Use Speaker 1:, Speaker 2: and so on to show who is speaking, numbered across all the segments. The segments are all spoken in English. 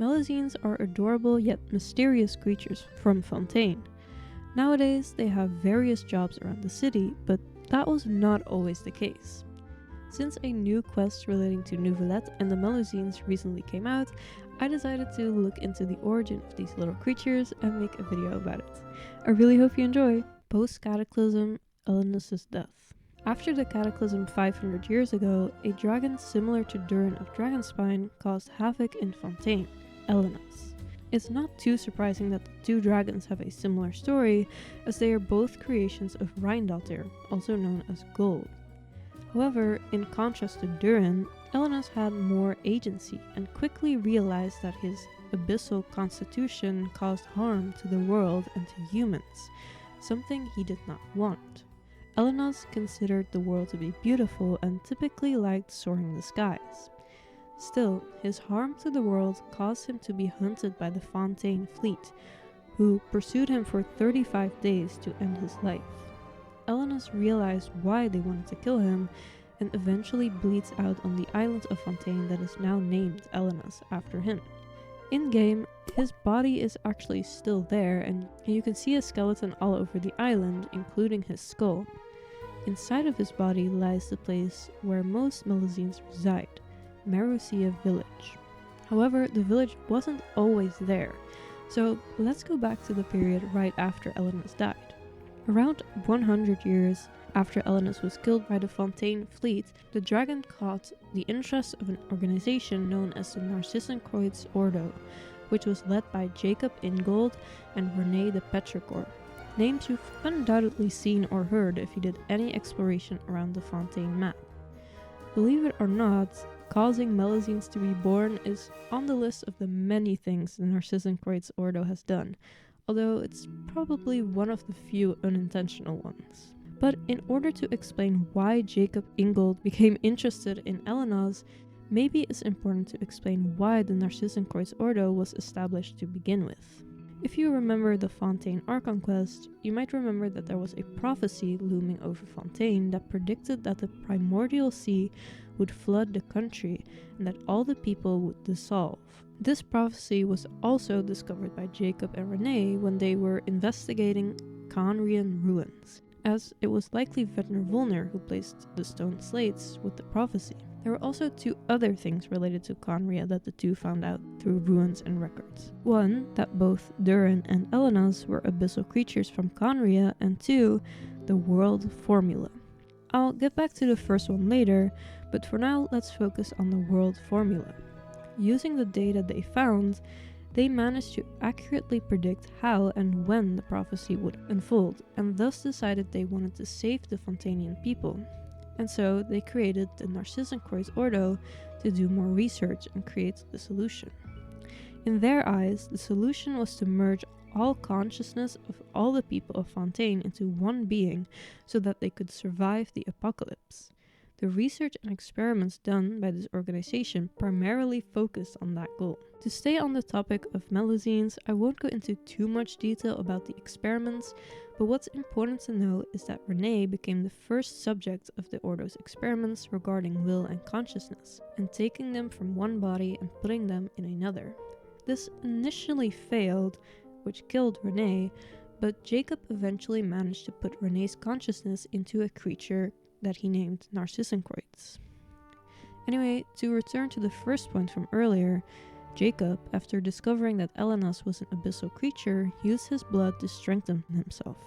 Speaker 1: Melusines are adorable yet mysterious creatures from Fontaine. Nowadays, they have various jobs around the city, but that was not always the case. Since a new quest relating to Neuvillette and the Melusines recently came out, I decided to look into the origin of these little creatures and make a video about it. I really hope you enjoy! Post-Cataclysm, Elynas' death. After the Cataclysm 500 years ago, a dragon similar to Durin of Dragonspine caused havoc in Fontaine, Elynas. It's not too surprising that the two dragons have a similar story, as they are both creations of Rheindater, also known as Gold. However, in contrast to Durin, Elynas had more agency and quickly realized that his abyssal constitution caused harm to the world and to humans, something he did not want. Elynas considered the world to be beautiful and typically liked soaring the skies. Still, his harm to the world caused him to be hunted by the Fontaine fleet, who pursued him for 35 days to end his life. Elynas realized why they wanted to kill him, and eventually bleeds out on the island of Fontaine that is now named Elynas after him. In-game, his body is actually still there, and you can see a skeleton all over the island, including his skull. Inside of his body lies the place where most Melusines reside, Marechaussee Village. However, the village wasn't always there, so let's go back to the period right after Elynas died. Around 100 years after Elynas was killed by the Fontaine fleet, the dragon caught the interest of an organization known as the Narcissenkreuz Ordo, which was led by Jacob Ingold and René de Petrichor, names you've undoubtedly seen or heard if you did any exploration around the Fontaine map. Believe it or not, causing Melusines to be born is on the list of the many things the Narcissenkreuz Ordo has done, although it's probably one of the few unintentional ones. But in order to explain why Jacob Ingold became interested in Elynas, maybe it's important to explain why the Narcissenkreuz Ordo was established to begin with. If you remember the Fontaine Archon quest, you might remember that there was a prophecy looming over Fontaine that predicted that the primordial sea would flood the country and that all the people would dissolve. This prophecy was also discovered by Jacob and René when they were investigating Conrian ruins, as it was likely Vetner Volner who placed the stone slates with the prophecy. There were also two other things related to Conria that the two found out through ruins and records. One, that both Durin and Elynas were abyssal creatures from Conria, and two, the world formula. I'll get back to the first one later, but for now let's focus on the world formula. Using the data they found, they managed to accurately predict how and when the prophecy would unfold, and thus decided they wanted to save the Fontainian people. And so they created the Narcissenkreuz Ordo to do more research and create the solution. In their eyes, the solution was to merge all consciousness of all the people of Fontaine into one being so that they could survive the apocalypse. The research and experiments done by this organization primarily focused on that goal. To stay on the topic of Melusines, I won't go into too much detail about the experiments, but what's important to know is that René became the first subject of the Ordo's experiments regarding will and consciousness, and taking them from one body and putting them in another. This initially failed, which killed René, but Jacob eventually managed to put René's consciousness into a creature that he named Narcissenkreuz. Anyway, to return to the first point from earlier, Jacob, after discovering that Elynas was an abyssal creature, used his blood to strengthen himself.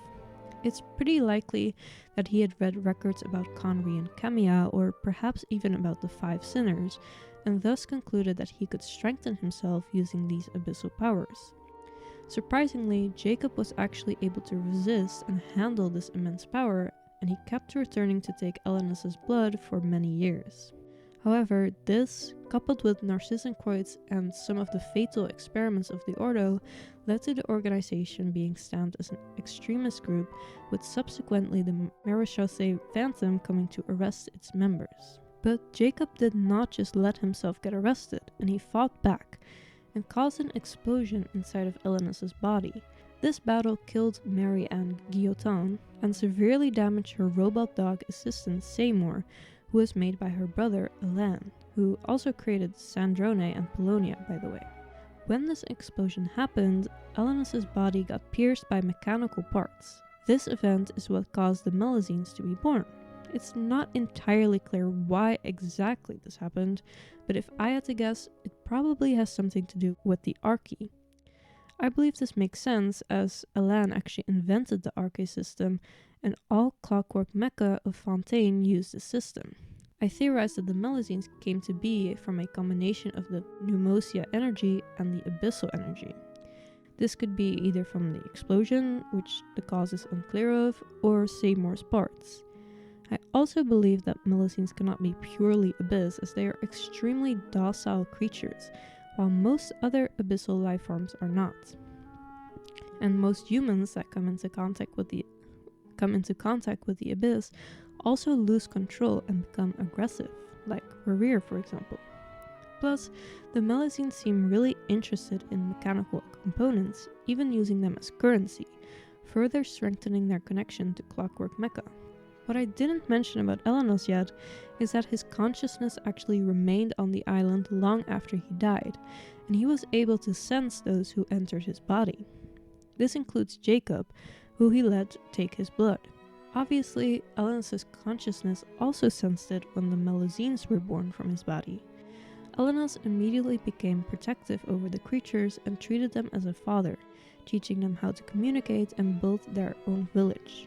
Speaker 1: It's pretty likely that he had read records about Conri and Camia, or perhaps even about the Five Sinners, and thus concluded that he could strengthen himself using these abyssal powers. Surprisingly, Jacob was actually able to resist and handle this immense power, and he kept returning to take Elynas' blood for many years. However, this, coupled with Narcissenkreuz and some of the fatal experiments of the Ordo, led to the organization being stamped as an extremist group, with subsequently the Marechaussee Phantom coming to arrest its members. But Jacob did not just let himself get arrested, and he fought back, and caused an explosion inside of Elynas' body. This battle killed Mary-Anne Guillotin, and severely damaged her robot dog assistant Seymour, who was made by her brother Alain, who also created Sandrone and Polonia, by the way. When this explosion happened, Elynas' body got pierced by mechanical parts. This event is what caused the Melusines to be born. It's not entirely clear why exactly this happened, but if I had to guess, it probably has something to do with the Arche. I believe this makes sense as Elan actually invented the Arche system and all clockwork mecha of Fontaine used the system. I theorize that the Melusines came to be from a combination of the pneumosia energy and the abyssal energy. This could be either from the explosion, which the cause is unclear of, or Seymour's parts. I also believe that Melusines cannot be purely abyss as they are extremely docile creatures, while most other abyssal life forms are not. And most humans that come into contact with the abyss also lose control and become aggressive, like Rerir for example. Plus, the Melusines seem really interested in mechanical components, even using them as currency, further strengthening their connection to clockwork mecha. What I didn't mention about Elynas yet is that his consciousness actually remained on the island long after he died, and he was able to sense those who entered his body. This includes Jacob, who he let take his blood. Obviously, Elynas' consciousness also sensed it when the Melusines were born from his body. Elynas immediately became protective over the creatures and treated them as a father, teaching them how to communicate and build their own village.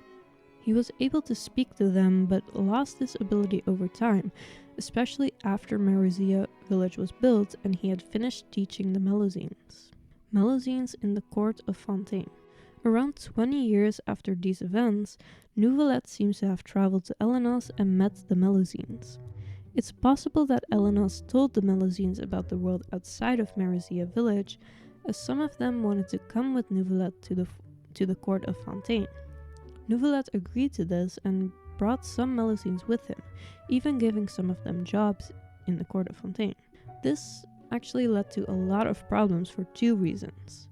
Speaker 1: He was able to speak to them, but lost this ability over time, especially after Marechaussee village was built and he had finished teaching the Melusines. Melusines in the court of Fontaine. Around 20 years after these events, Neuvillette seems to have traveled to Elynas and met the Melusines. It's possible that Elynas told the Melusines about the world outside of Marechaussee village, as some of them wanted to come with Neuvillette to the court of Fontaine. Neuvillette agreed to this and brought some Melusines with him, even giving some of them jobs in the court of Fontaine. This actually led to a lot of problems for two reasons.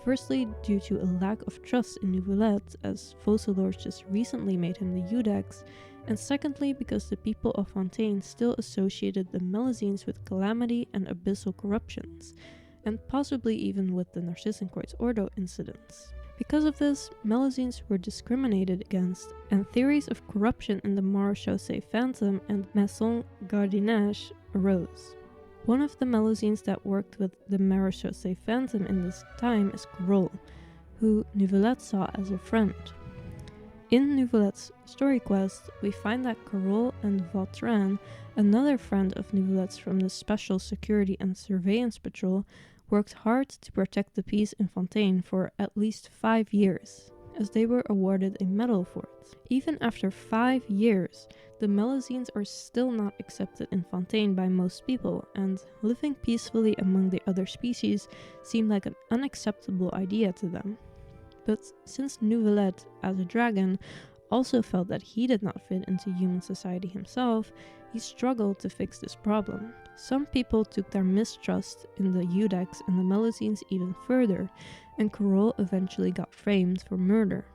Speaker 1: Firstly, due to a lack of trust in Neuvillette, as Faucillors just recently made him the Eudex, and secondly because the people of Fontaine still associated the Melusines with calamity and abyssal corruptions, and possibly even with the Narcissenkreuz Ordo incidents. Because of this, Melusines were discriminated against, and theories of corruption in the Marechaussee Phantom and Maison Gardinage arose. One of the Melusines that worked with the Marechaussee Phantom in this time is Kroll, who Neuvillette saw as a friend. In Neuvillette's story quest, we find that Kroll and Vautrin, another friend of Neuvillette's from the Special Security and Surveillance Patrol, worked hard to protect the peace in Fontaine for at least 5 years, as they were awarded a medal for it. Even after 5 years, the Melusines are still not accepted in Fontaine by most people, and living peacefully among the other species seemed like an unacceptable idea to them. But since Neuvillette, as a dragon, also felt that he did not fit into human society himself, he struggled to fix this problem. Some people took their mistrust in the Eudex and the Melusines even further, and Kroll eventually got framed for murder.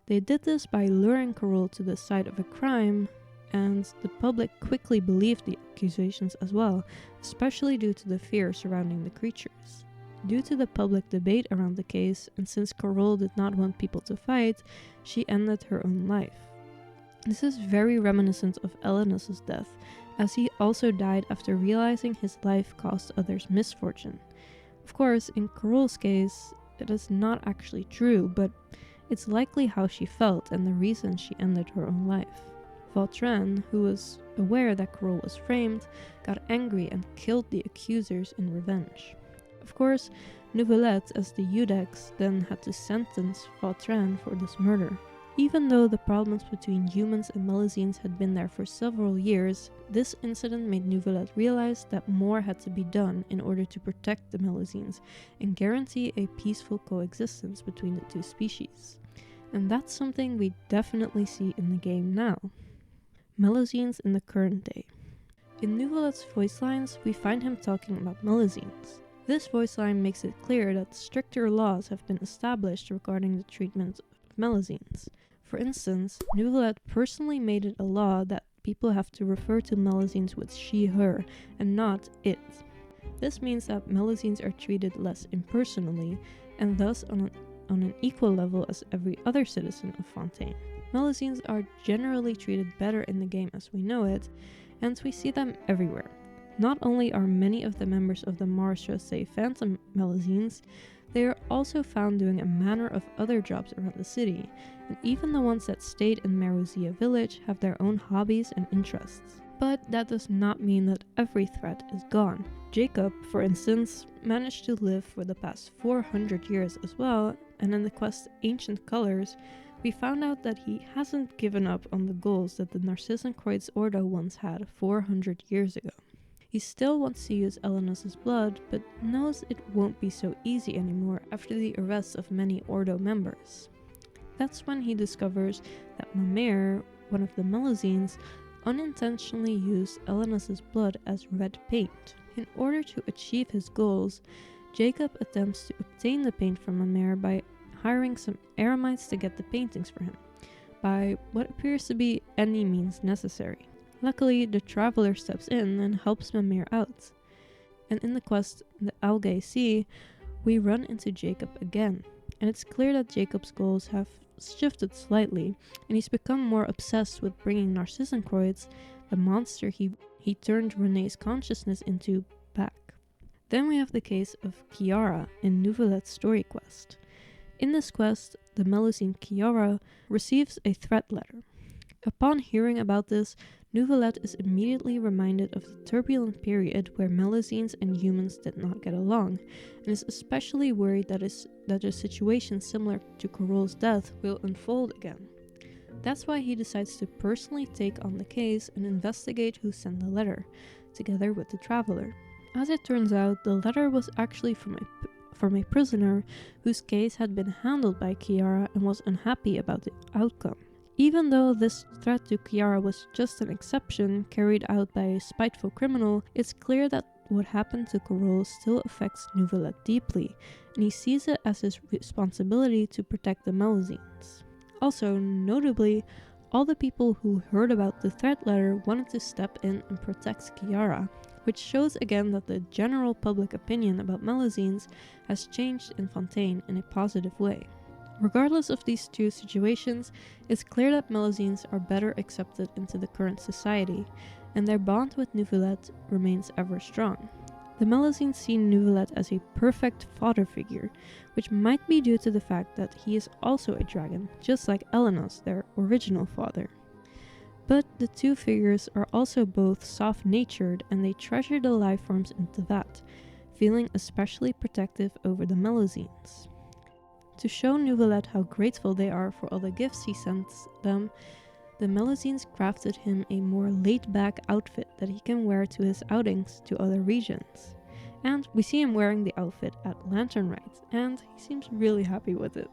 Speaker 1: They did this by luring Kroll to the site of a crime, and the public quickly believed the accusations as well, especially due to the fear surrounding the creatures. Due to the public debate around the case, and since Kroll did not want people to fight, she ended her own life. This is very reminiscent of Elynas' death, as he also died after realizing his life caused others misfortune. Of course, in Kroll's case, it is not actually true, but it's likely how she felt and the reason she ended her own life. Vautrin, who was aware that Kroll was framed, got angry and killed the accusers in revenge. Of course, Neuvillette, as the Eudex, then had to sentence Vautrin for this murder. Even though the problems between humans and Melusines had been there for several years, this incident made Neuvillette realize that more had to be done in order to protect the Melusines and guarantee a peaceful coexistence between the two species. And that's something we definitely see in the game now. Melusines in the current day. In Neuvillette's voice lines, we find him talking about Melusines. This voice line makes it clear that stricter laws have been established regarding the treatment of Melusines. For instance, Neuvillette personally made it a law that people have to refer to Melusines with she, her, and not it. This means that Melusines are treated less impersonally, and thus on an equal level as every other citizen of Fontaine. Melusines are generally treated better in the game as we know it, and we see them everywhere. Not only are many of the members of the Marechaussee Phantom Melusines, they are also found doing a manner of other jobs around the city, and even the ones that stayed in Marechaussee village have their own hobbies and interests. But that does not mean that every threat is gone. Jacob, for instance, managed to live for the past 400 years as well, and in the quest Ancient Colors, we found out that he hasn't given up on the goals that the Narcissenkreuz Ordo once had 400 years ago. He still wants to use Elynas' blood, but knows it won't be so easy anymore after the arrests of many Ordo members. That's when he discovers that Mamere, one of the Melusines, unintentionally used Elynas' blood as red paint. In order to achieve his goals, Jacob attempts to obtain the paint from Mamere by hiring some eremites to get the paintings for him, by what appears to be any means necessary. Luckily, the Traveler steps in and helps Mamere out. And in the quest, the Algae Sea, we run into Jacob again, and it's clear that Jacob's goals have shifted slightly, and he's become more obsessed with bringing Narcissenkreuz, the monster he turned Renee's consciousness into, back. Then we have the case of Chiara in Neuvillette's story quest. In this quest, the Melusine Chiara receives a threat letter. Upon hearing about this, Neuvillette is immediately reminded of the turbulent period where Melusines and humans did not get along, and is especially worried that a situation similar to Kroll's death will unfold again. That's why he decides to personally take on the case and investigate who sent the letter, together with the Traveler. As it turns out, the letter was actually from a prisoner whose case had been handled by Chiara and was unhappy about the outcome. Even though this threat to Chiara was just an exception carried out by a spiteful criminal, it's clear that what happened to Kroll still affects Neuvillette deeply, and he sees it as his responsibility to protect the Melusines. Also, notably, all the people who heard about the threat letter wanted to step in and protect Chiara, which shows again that the general public opinion about Melusines has changed in Fontaine in a positive way. Regardless of these two situations, it's clear that Melusines are better accepted into the current society, and their bond with Neuvillette remains ever strong. The Melusines see Neuvillette as a perfect father figure, which might be due to the fact that he is also a dragon, just like Elynas, their original father. But the two figures are also both soft-natured, and they treasure the life forms in Tevat, feeling especially protective over the Melusines. To show Neuvillette how grateful they are for all the gifts he sends them, the Melusines crafted him a more laid-back outfit that he can wear to his outings to other regions. And we see him wearing the outfit at Lantern Rite, and he seems really happy with it.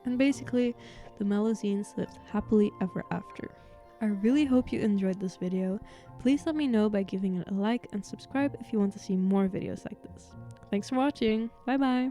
Speaker 1: And basically, the Melusines lived happily ever after. I really hope you enjoyed this video. Please let me know by giving it a like and subscribe if you want to see more videos like this. Thanks for watching, bye bye!